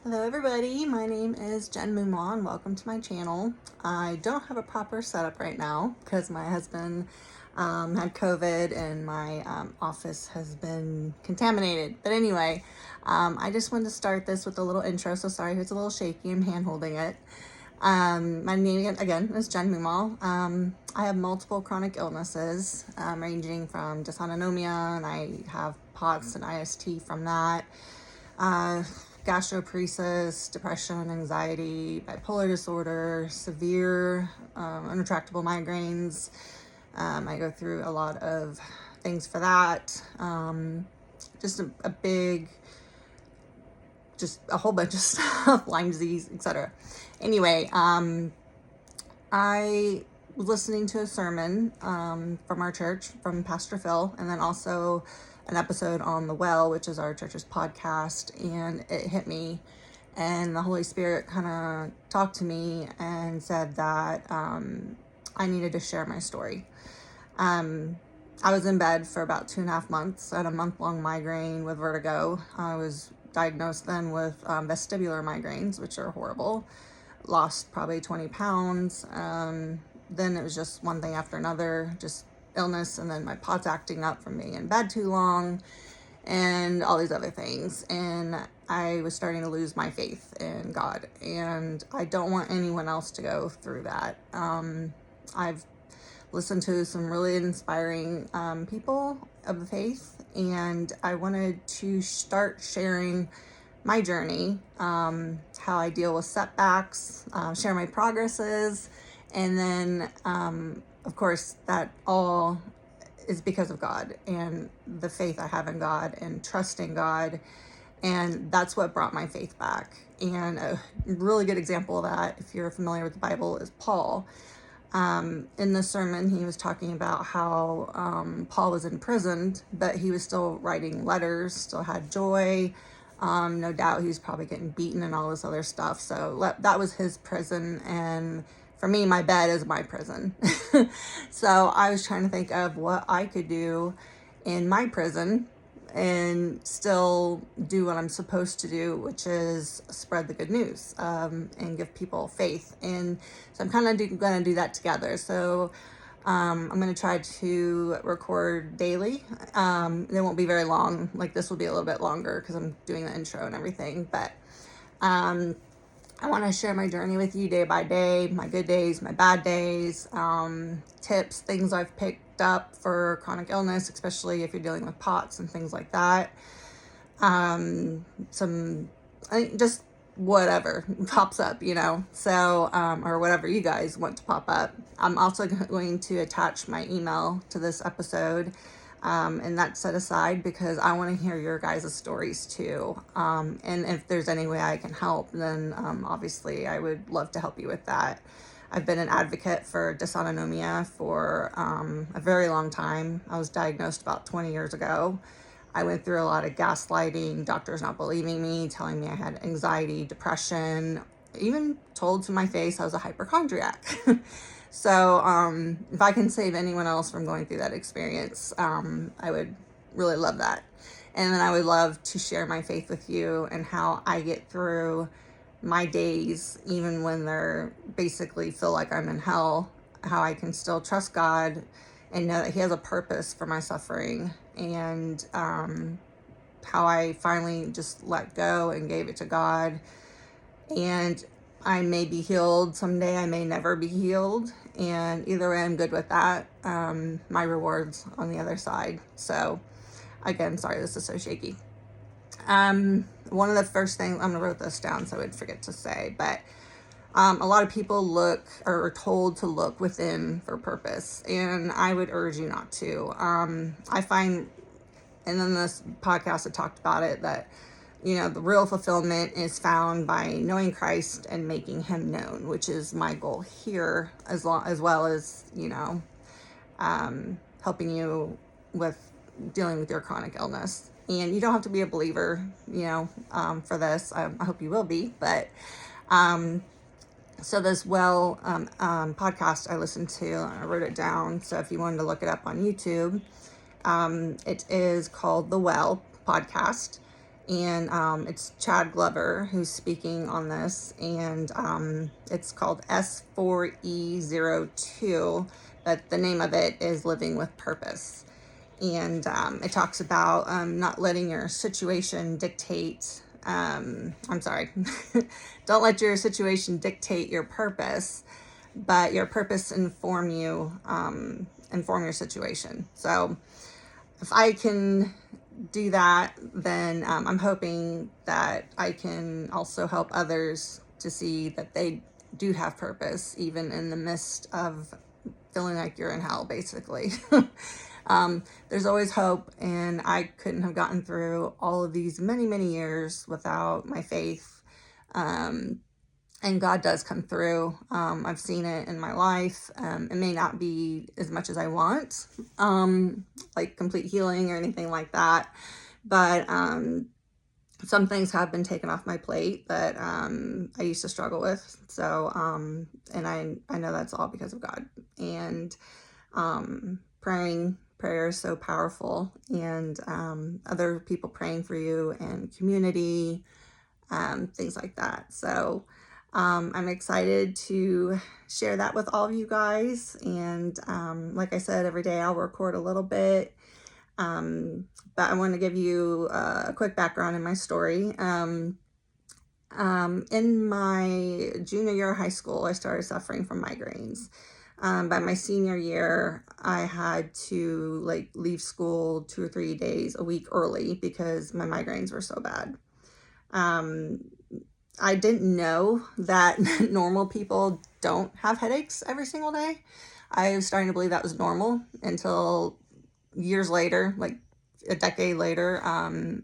Hello everybody, my name is Jen Mumaw and welcome to my channel. I don't have a proper setup right now because my husband had COVID and my office has been contaminated. But anyway, I just wanted to start this with a little intro, so sorry if it's a little shaky, I'm hand holding it. My name again is Jen Mumaw. I have multiple chronic illnesses ranging from dysautonomia, and I have POTS and IST from that. Gastroparesis, depression, anxiety, bipolar disorder, severe unretractable migraines. I go through a lot of things for that. Just a big, just a whole bunch of stuff, Lyme disease, etc. Anyway, I was listening to a sermon from our church, from Pastor Phil, and then also an episode on The Well, which is our church's podcast, and it hit me, and the Holy Spirit kind of talked to me and said that I needed to share my story. I was in bed for about 2.5 months. I had a month-long migraine with vertigo. I was diagnosed then with vestibular migraines, which are horrible. Lost probably 20 pounds. Then it was just one thing after another, just illness, and then my POTS acting up from being in bed too long and all these other things. And I was starting to lose my faith in God, and I don't want anyone else to go through that. I've listened to some really inspiring people of the faith, and I wanted to start sharing my journey, how I deal with setbacks, share my progresses, and then of course that all is because of God and the faith I have in God and trusting God, and that's what brought my faith back. And a really good example of that, if you're familiar with the Bible, is Paul. In the sermon, he was talking about how Paul was imprisoned, but he was still writing letters, still had joy. No doubt he was probably getting beaten and all this other stuff. So that was his prison. And for me, my bed is my prison. So I was trying to think of what I could do in my prison and still do what I'm supposed to do, which is spread the good news and give people faith. And so I'm kind of going to do that together. So I'm going to try to record daily. They won't be very long. Like this will be a little bit longer because I'm doing the intro and everything. But I want to share my journey with you day by day, my good days, my bad days, tips, things I've picked up for chronic illness, especially if you're dealing with POTS and things like that. Just whatever pops up, so, or whatever you guys want to pop up. I'm also going to attach my email to this episode. And that's set aside because I want to hear your guys' stories too. And if there's any way I can help, then obviously I would love to help you with that. I've been an advocate for dysautonomia for a very long time. I was diagnosed about 20 years ago. I went through a lot of gaslighting, doctors not believing me, telling me I had anxiety, depression, even told to my face I was a hypochondriac. So if I can save anyone else from going through that experience, I would really love that. And then I would love to share my faith with you and how I get through my days, even when they're basically feel like I'm in hell, how I can still trust God and know that He has a purpose for my suffering, and how I finally just let go and gave it to God. And I may be healed someday, I may never be healed, and either way I'm good with that. My rewards on the other side. So again, sorry this is so shaky. One of the first things, I'm gonna write this down so I would forget to say, but a lot of people look or are told to look within for purpose, and I would urge you not to. I find, and then this podcast I talked about it, that the real fulfillment is found by knowing Christ and making Him known, which is my goal here, as well as helping you with dealing with your chronic illness. And you don't have to be a believer, for this. I hope you will be, but so this podcast I listened to, I wrote it down. So if you wanted to look it up on YouTube, it is called The Well podcast. and it's Chad Glover who's speaking on this, and it's called S4E02, but the name of it is Living with Purpose. And it talks about not letting your situation dictate, I'm sorry, don't let your situation dictate your purpose, but your purpose inform your situation. So if I can do that, then I'm hoping that I can also help others to see that they do have purpose, even in the midst of feeling like you're in hell, basically. There's always hope, and I couldn't have gotten through all of these many, many years without my faith. And God does come through. I've seen it in my life. It may not be as much as I want, like complete healing or anything like that. But some things have been taken off my plate that I used to struggle with. So, and I know that's all because of God. And prayer is so powerful. And other people praying for you and community, things like that. So I'm excited to share that with all of you guys. And like I said, every day I'll record a little bit. But I want to give you a quick background in my story. In my junior year of high school, I started suffering from migraines. By my senior year, I had to leave school 2 or 3 days a week early because my migraines were so bad. I didn't know that normal people don't have headaches every single day. I was starting to believe that was normal until years later, like a decade later.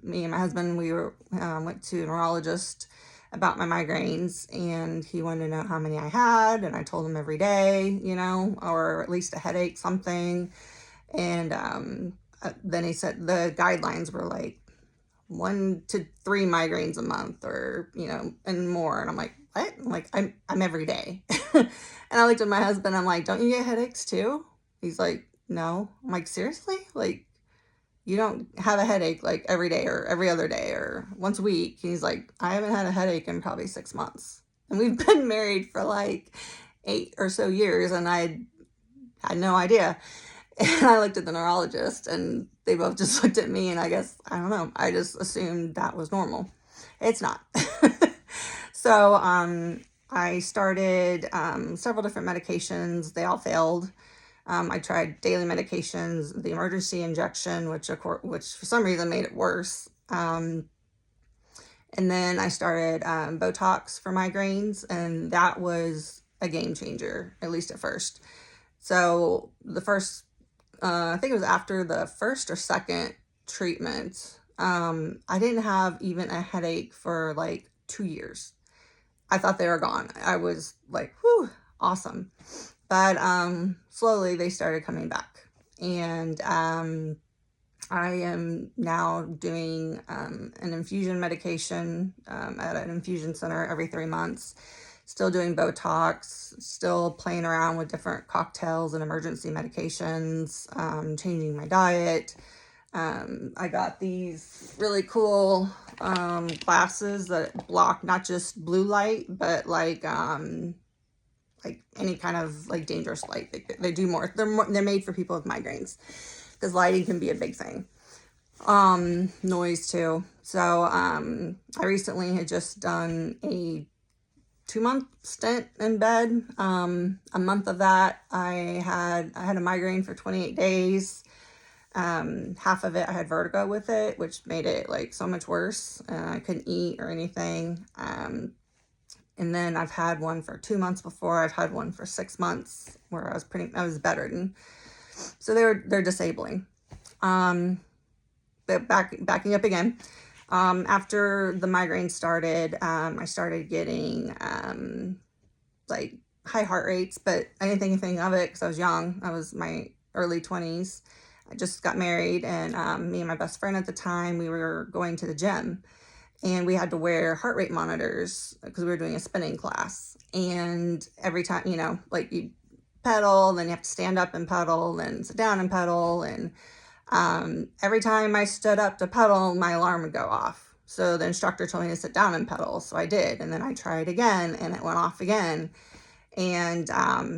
Me and my husband, we went to a neurologist about my migraines, and he wanted to know how many I had, and I told him every day, or at least a headache, something. And then he said the guidelines were like 1 to 3 migraines a month, or and more. And I'm like, what? I'm every day. And I looked at my husband, I'm like, don't you get headaches too? He's like, no. I'm like, seriously? Like, you don't have a headache like every day or every other day or once a week? He's like, I haven't had a headache in probably 6 months, and we've been married for like 8 or so years, and I had no idea. And I looked at the neurologist, and they both just looked at me, and I guess, I don't know, I just assumed that was normal. It's not. So I started several different medications. They all failed. I tried daily medications, the emergency injection, which for some reason made it worse. And then I started Botox for migraines, and that was a game changer, at least at first. So the first, I think it was after the first or second treatment, I didn't have even a headache for like 2 years. I thought they were gone. I was like, whew, awesome. But slowly they started coming back. And I am now doing an infusion medication at an infusion center every 3 months. Still doing Botox, still playing around with different cocktails and emergency medications, changing my diet. I got these really cool glasses that block not just blue light, but like any kind of like dangerous light. They do more. They're made for people with migraines, because lighting can be a big thing. Noise too. So I recently had just done a 2-month stint in bed. A month of that, I had a migraine for 28 days. Half of it, I had vertigo with it, which made it like so much worse. I couldn't eat or anything. And then I've had one for 2 months before. I've had one for 6 months where I was bedridden. So they're disabling. But backing up again, after the migraine started, I started getting like high heart rates, but I didn't think anything of it because I was young. I was my early 20s. I just got married, and me and my best friend at the time, we were going to the gym, and we had to wear heart rate monitors because we were doing a spinning class. And every time, like you pedal, then you have to stand up and pedal, then sit down and pedal. And every time I stood up to pedal, my alarm would go off. So the instructor told me to sit down and pedal. So I did. And then I tried again and it went off again. And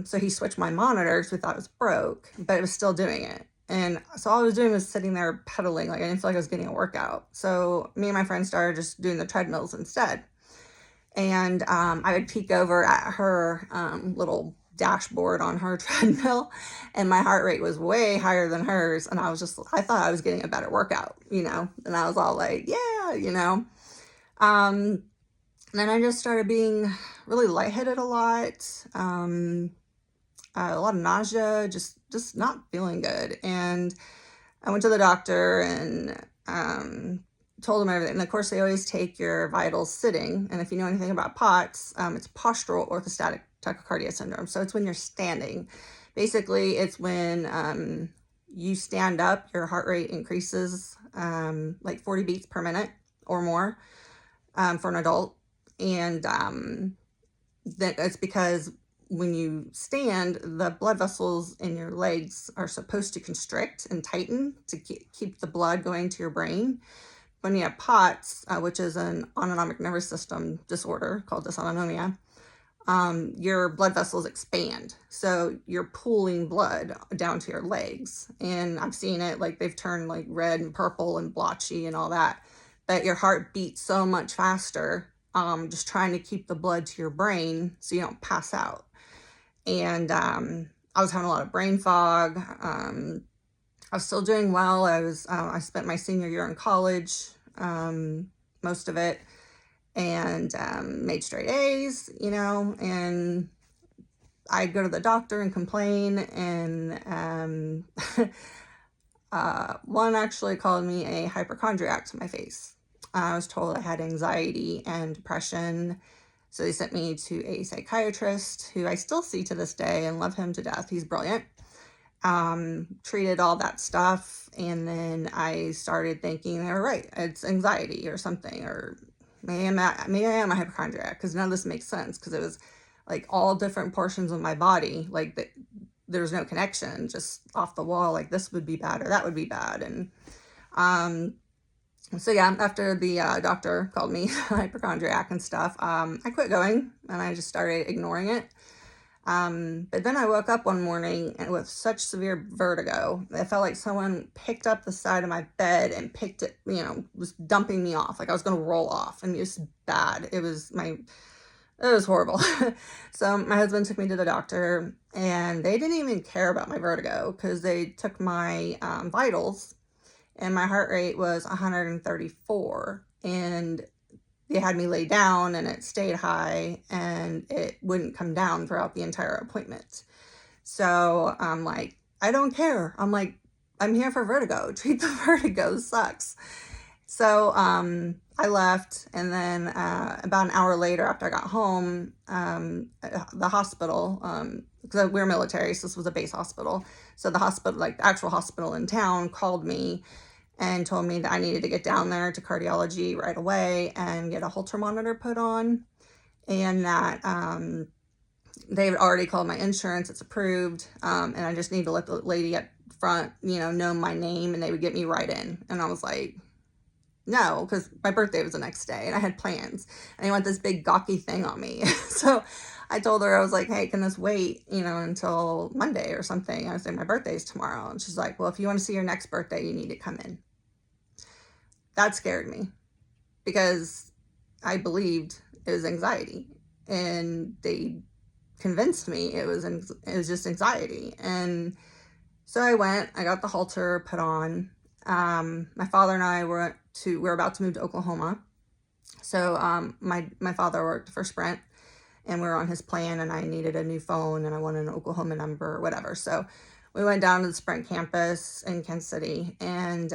so he switched my monitor because we thought it was broke, but it was still doing it. And so all I was doing was sitting there pedaling. Like I didn't feel like I was getting a workout. So me and my friend started just doing the treadmills instead. And I would peek over at her little dashboard on her treadmill, and my heart rate was way higher than hers. And I thought I was getting a better workout, and I was all like, yeah. And then I just started being really lightheaded a lot of nausea, just not feeling good. And I went to the doctor and told them everything. And of course, they always take your vitals sitting. And if you know anything about POTS, it's postural orthostatic tachycardia syndrome. So it's when you're standing. Basically, it's when you stand up, your heart rate increases like 40 beats per minute or more for an adult. And it's because when you stand, the blood vessels in your legs are supposed to constrict and tighten to keep the blood going to your brain. When you have POTS, which is an autonomic nervous system disorder called dysautonomia, your blood vessels expand. So you're pooling blood down to your legs. And I've seen it, like they've turned like red and purple and blotchy and all that. But your heart beats so much faster, just trying to keep the blood to your brain so you don't pass out. And I was having a lot of brain fog. I was still doing well. I spent my senior year in college, most of it, and made straight A's, and I'd go to the doctor and complain. And one actually called me a hypochondriac to my face. I was told I had anxiety and depression. So they sent me to a psychiatrist who I still see to this day and love him to death. He's brilliant. Treated all that stuff. And then I started thinking, they were right, it's anxiety or something, or maybe I am a hypochondriac, because none of this makes sense, because it was like all different portions of my body, like there's no connection, just off the wall, like this would be bad or that would be bad. And so yeah, after the doctor called me hypochondriac and stuff, I quit going and I just started ignoring it. But then I woke up one morning and with such severe vertigo, it felt like someone picked up the side of my bed and picked it, was dumping me off. Like I was going to roll off, and it was bad. It was horrible. So my husband took me to the doctor, and they didn't even care about my vertigo, because they took my vitals, and my heart rate was 134, and they had me lay down and it stayed high and it wouldn't come down throughout the entire appointment. So I'm like, I don't care. I'm like, I'm here for vertigo. Treat the vertigo. Sucks. So I left, and then about an hour later, after I got home, the hospital, because we're military, so this was a base hospital. So the hospital, like the actual hospital in town, called me and told me that I needed to get down there to cardiology right away and get a Holter monitor put on, and that they've already called my insurance, it's approved, and I just need to let the lady up front, know my name, and they would get me right in. And I was like, no, because my birthday was the next day and I had plans, and they want this big gawky thing on me. So I told her, I was like, hey, can this wait, until Monday or something? I was saying my birthday's tomorrow. And she's like, well, if you want to see your next birthday, you need to come in. That scared me, because I believed it was anxiety, and they convinced me it was just anxiety. And so I went, I got the Holter put on. My father and I were about to move to Oklahoma. So my father worked for Sprint, and we were on his plan, and I needed a new phone, and I wanted an Oklahoma number or whatever. So we went down to the Sprint campus in Kansas City, and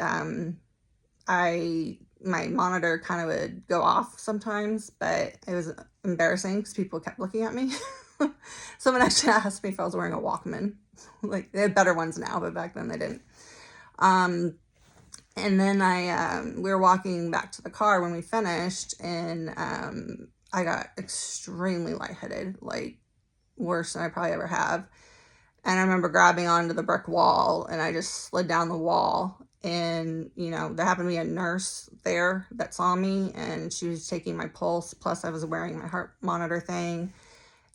my monitor kind of would go off sometimes, but it was embarrassing because people kept looking at me. Someone actually asked me if I was wearing a Walkman. Like, they have better ones now, but back then they didn't. And then we were walking back to the car when we finished, and I got extremely lightheaded, like worse than I probably ever have. And I remember grabbing onto the brick wall, and I just slid down the wall, And, there happened to be a nurse there that saw me, and she was taking my pulse. Plus I was wearing my heart monitor thing,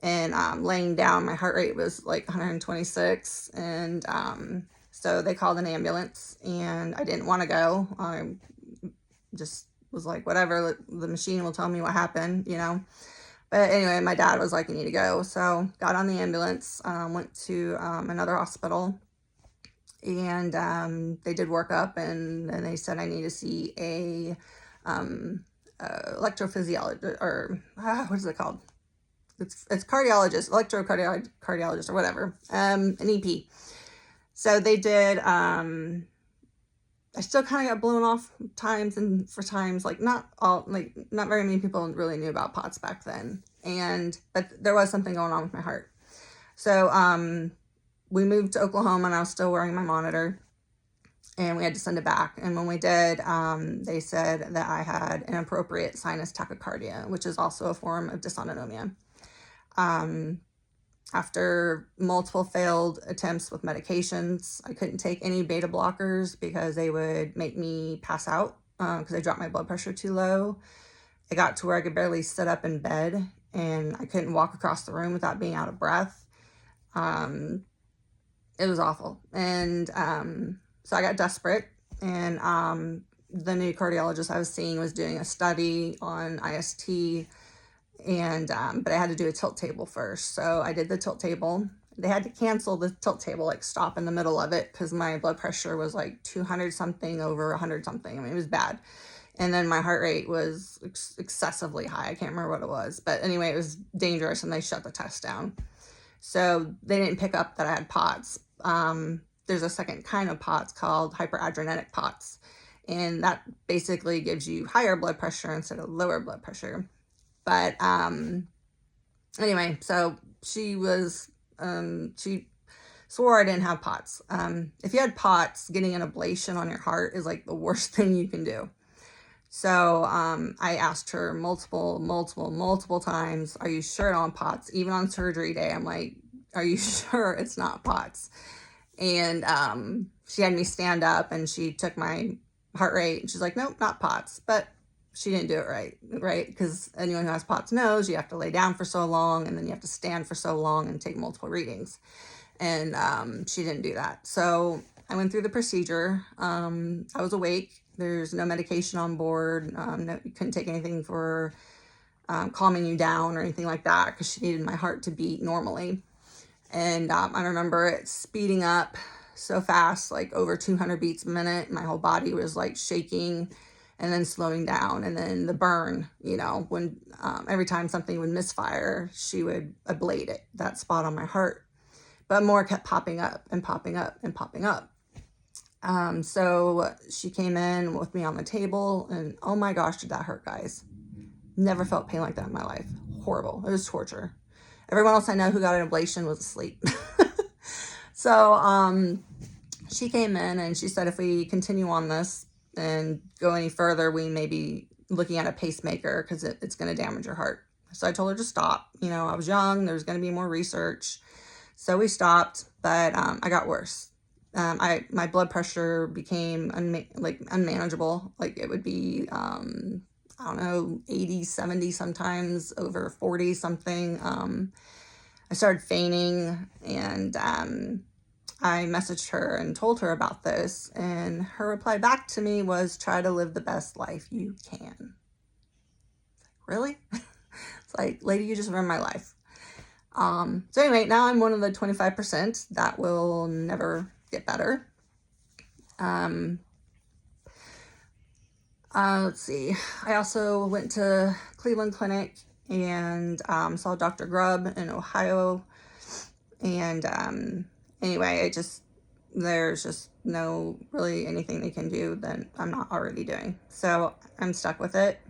and laying down, my heart rate was like 126. And so they called an ambulance, and I didn't want to go. I just was like, whatever, the machine will tell me what happened. But anyway, my dad was like, you need to go. So got on the ambulance, went to another hospital, and they did workup, and then they said I need to see a electrophysiologist, or what is it called? It's cardiologist, electrocardiologist, or whatever, an EP. So they did. I still kind of got blown off times, and for times, like not very many people really knew about POTS back then, but there was something going on with my heart. So we moved to Oklahoma, and I was still wearing my monitor, and we had to send it back. And when we did, they said that I had inappropriate sinus tachycardia, which is also a form of dysautonomia. After multiple failed attempts with medications, I couldn't take any beta blockers because they would make me pass out because I dropped my blood pressure too low. It got to where I could barely sit up in bed, and I couldn't walk across the room without being out of breath. It was awful. And so I got desperate, and the new cardiologist I was seeing was doing a study on IST, and but I had to do a tilt table first. So I did the tilt table. They had to cancel the tilt table, like stop in the middle of it, because my blood pressure was like 200 something over 100 something. I mean, it was bad. And then my heart rate was excessively high. I can't remember what it was, but anyway, it was dangerous, and they shut the test down. So they didn't pick up that I had POTS. There's a second kind of POTS called hyperadrenergic POTS, and that basically gives you higher blood pressure instead of lower blood pressure. But anyway, so she swore I didn't have POTS. If you had POTS, getting an ablation on your heart is like the worst thing you can do. So I asked her multiple times, are you sure I don't have POTS? Even on surgery day, I'm like, are you sure it's not POTS? And she had me stand up, and she took my heart rate, and she's like, nope, not POTS. But she didn't do it right? Because anyone who has POTS knows you have to lay down for so long, and then you have to stand for so long and take multiple readings. And she didn't do that. So I went through the procedure. I was awake. There's no medication on board. You couldn't take anything for calming you down or anything like that, because she needed my heart to beat normally. And I remember it speeding up so fast, like over 200 beats a minute. My whole body was like shaking, and then slowing down. And then the burn, when every time something would misfire, she would ablate it, that spot on my heart. But more kept popping up and popping up and popping up. So she came in with me on the table, and oh my gosh, did that hurt, guys. Never felt pain like that in my life. Horrible. It was torture. Everyone else I know who got an ablation was asleep. So she came in, and she said, if we continue on this and go any further, we may be looking at a pacemaker, because it's going to damage your heart. So I told her to stop. I was young. There was going to be more research. So we stopped, but I got worse. My blood pressure became unmanageable. Like it would be, 80, 70, sometimes over 40 something. I started fainting, and I messaged her and told her about this, and her reply back to me was, try to live the best life you can. Really? It's like, lady, you just ruined my life. So anyway, now I'm one of the 25% that will never get better. Let's see. I also went to Cleveland Clinic and saw Dr. Grubb in Ohio. And anyway, there's just no really anything they can do that I'm not already doing. So I'm stuck with it.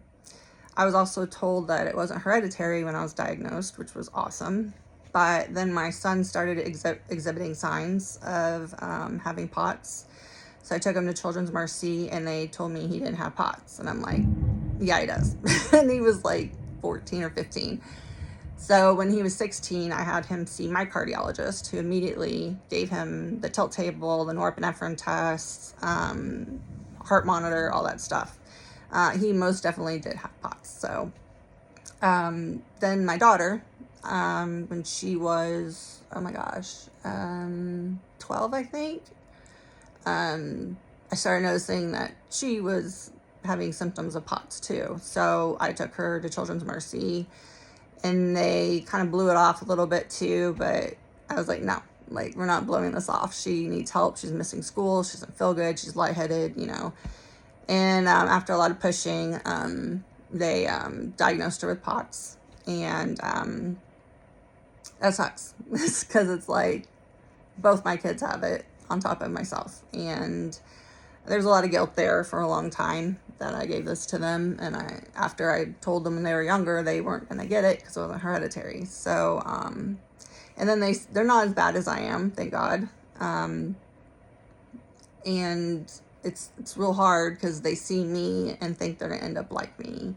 I was also told that it wasn't hereditary when I was diagnosed, which was awesome. But then my son started exhibiting signs of having POTS. So I took him to Children's Mercy, and they told me he didn't have POTS. And I'm like, yeah, he does. And he was like 14 or 15. So when he was 16, I had him see my cardiologist, who immediately gave him the tilt table, the norepinephrine tests, heart monitor, all that stuff. He most definitely did have POTS. So then my daughter, when she was, 12, I think, I started noticing that she was having symptoms of POTS too. So I took her to Children's Mercy, and they kind of blew it off a little bit too, but I was like, no, like, we're not blowing this off. She needs help. She's missing school. She doesn't feel good. She's lightheaded, And after a lot of pushing, they diagnosed her with POTS. And that sucks, because it's like both my kids have it on top of myself. And there's a lot of guilt there for a long time that I gave this to them. And after I told them when they were younger, they weren't going to get it because it wasn't hereditary. So, and then they're not as bad as I am, thank God. And it's real hard because they see me and think they're going to end up like me,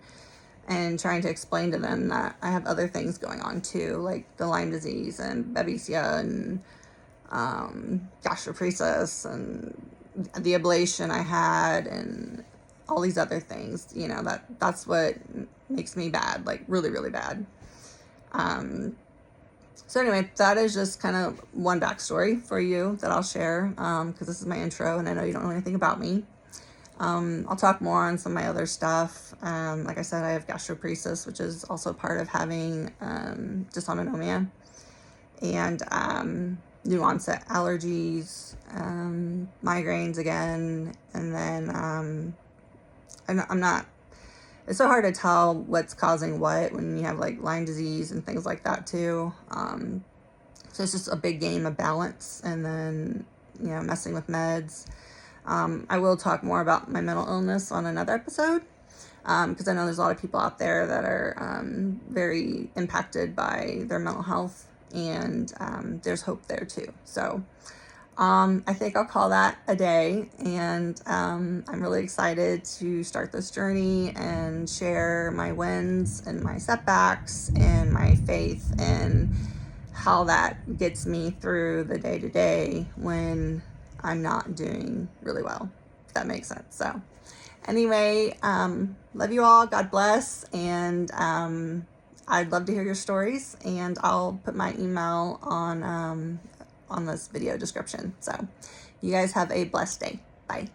and trying to explain to them that I have other things going on too, like the Lyme disease and babesia and gastroparesis and the ablation I had and all these other things. That's what makes me bad, like really, really bad. So anyway, that is just kind of one backstory for you that I'll share, because this is my intro and I know you don't know anything about me. I'll talk more on some of my other stuff. Like I said, I have gastroparesis, which is also part of having dysautonomia, and new onset allergies, migraines again, and then I'm not, it's so hard to tell what's causing what when you have like Lyme disease and things like that too. So it's just a big game of balance, and then messing with meds. I will talk more about my mental illness on another episode, because I know there's a lot of people out there that are very impacted by their mental health, and there's hope there too. So I think I'll call that a day, and I'm really excited to start this journey and share my wins and my setbacks and my faith and how that gets me through the day-to-day when I'm not doing really well, if that makes sense. So anyway, love you all. God bless. And I'd love to hear your stories, and I'll put my email on this video description. So you guys have a blessed day. Bye.